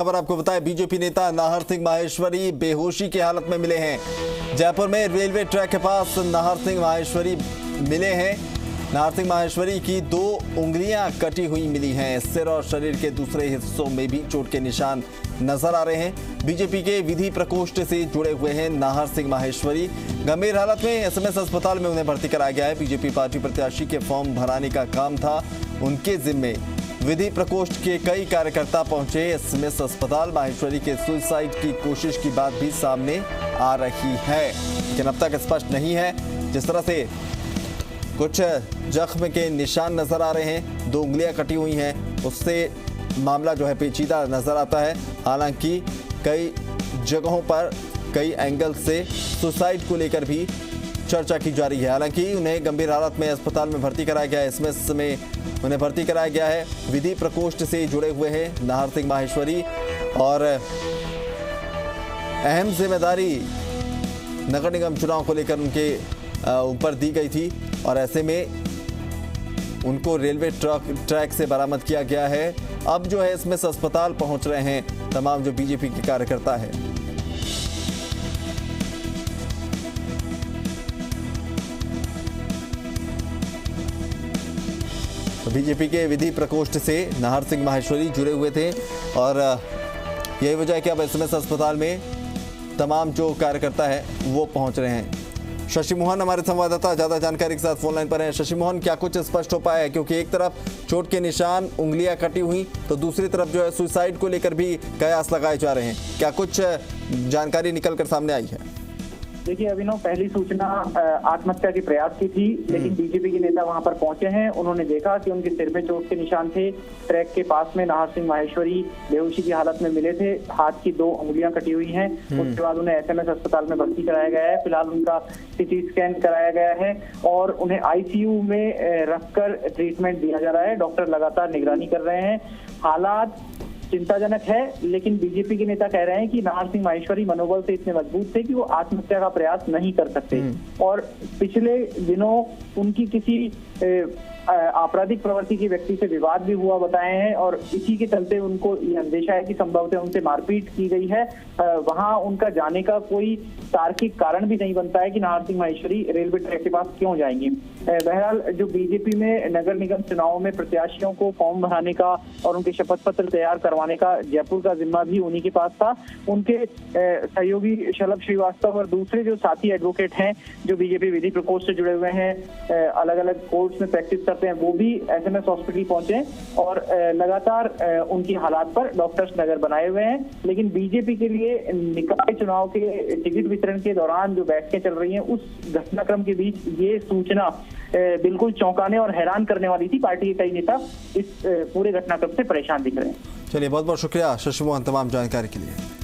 खबर आपको बताएं, बीजेपी नेता नाहर सिंह माहेश्वरी बेहोशी की हालत में मिले हैं। जयपुर में रेलवे ट्रैक के पास नाहर सिंह माहेश्वरी मिले हैं। नाहर सिंह माहेश्वरी की 2 उंगलियां कटी हुई मिली हैं। सिर और शरीर के दूसरे हिस्सों में भी चोट के निशान नजर आ रहे हैं। बीजेपी के विधि प्रकोष्ठ से जुड़े हुए हैं नाहर सिंह माहेश्वरी। गंभीर हालत में एसएमएस अस्पताल में उन्हें भर्ती कराया गया है। बीजेपी पार्टी प्रत्याशी के फॉर्म भराने का काम था उनके जिम्मे। विधि प्रकोष्ठ के कई कार्यकर्ता पहुंचे एसएमएस अस्पताल। माहेश्वरी के सुसाइड की कोशिश की बात भी सामने आ रही है, लेकिन अब तक स्पष्ट नहीं है। जिस तरह से कुछ जख्म के निशान नजर आ रहे हैं, 2 उंगलियां कटी हुई हैं, उससे मामला जो है पेचीदा नजर आता है। हालांकि कई जगहों पर कई एंगल से सुसाइड को लेकर भी चर्चा की जा रही है। हालांकि उन्हें गंभीर हालत में अस्पताल में भर्ती कराया गया है। एसएमएस में उन्हें भर्ती कराया गया है। विधि प्रकोष्ठ से जुड़े हुए हैं नाहर सिंह माहेश्वरी और अहम जिम्मेदारी नगर निगम चुनाव को लेकर उनके ऊपर दी गई थी और ऐसे में उनको रेलवे ट्रैक से बरामद किया गया है। अब जो है इसमें अस्पताल पहुंच रहे हैं तमाम जो बीजेपी के कार्यकर्ता है। तो बीजेपी के विधि प्रकोष्ठ से नाहर सिंह माहेश्वरी जुड़े हुए थे और यही वजह है कि अब एसएमएस अस्पताल में तमाम जो कार्यकर्ता है वो पहुंच रहे हैं। शशि मोहन हमारे संवाददाता ज्यादा जानकारी के साथ फोन लाइन पर हैं। शशि मोहन, क्या कुछ स्पष्ट हो पाया है? क्योंकि एक तरफ चोट के निशान, उंगलियां कटी हुई, तो दूसरी तरफ जो है सुसाइड को लेकर भी कयास लगाए जा रहे हैं। क्या कुछ जानकारी निकल कर सामने आई है? देखिए अभिनव, पहली सूचना आत्महत्या के प्रयास की थी, लेकिन बीजेपी के नेता वहां पर पहुंचे हैं। उन्होंने देखा कि उनके सिर में चोट के निशान थे। ट्रैक के पास में नाहर सिंह माहेश्वरी बेहोशी की हालत में मिले थे। हाथ की 2 उंगलियां कटी हुई हैं। उसके बाद उन्हें एसएमएस अस्पताल में भर्ती कराया गया है। फिलहाल उनका सीटी स्कैन कराया गया है और उन्हें आईसीयू में रखकर ट्रीटमेंट दिया जा रहा है। डॉक्टर लगातार निगरानी कर रहे हैं। हालात चिंताजनक है, लेकिन बीजेपी के नेता कह रहे हैं कि नाहर सिंह माहेश्वरी मनोबल से इतने मजबूत थे कि वो आत्महत्या का प्रयास नहीं कर सकते और पिछले दिनों उनकी किसी आपराधिक प्रवृत्ति के व्यक्ति से विवाद भी हुआ बताए हैं और इसी के चलते उनको ये अंदेशा है कि संभवतः उनसे मारपीट की गई है। वहां उनका जाने का कोई तार्किक कारण भी नहीं बनता है कि नाहर सिंह माहेश्वरी रेलवे ट्रैक के पास क्यों जाएंगे। बहरहाल जो बीजेपी में नगर निगम चुनाव में प्रत्याशियों को फॉर्म भराने का और उनके शपथ पत्र तैयार करवाने का जयपुर का जिम्मा भी उन्हीं के पास था। उनके सहयोगी शलभ श्रीवास्तव और दूसरे जो साथी एडवोकेट हैं जो बीजेपी विधि प्रकोष्ठ से जुड़े हुए हैं, अलग अलग कोर्ट्स में प्रैक्टिस करते हैं, वो भी एसएमएस हॉस्पिटल पहुंचे और लगातार उनकी हालात पर डॉक्टर्स नजर बनाए हुए हैं। लेकिन बीजेपी के लिए निकाय चुनाव के टिकट वितरण के दौरान जो बैठकें चल रही हैं, उस घटनाक्रम के बीच ये सूचना बिल्कुल चौंकाने और हैरान करने वाली थी। पार्टी के कई नेता इस पूरे घटनाक्रम से परेशान दिख रहे हैं। चलिए, बहुत बहुत शुक्रिया शशि मोहन तमाम जानकारी के लिए।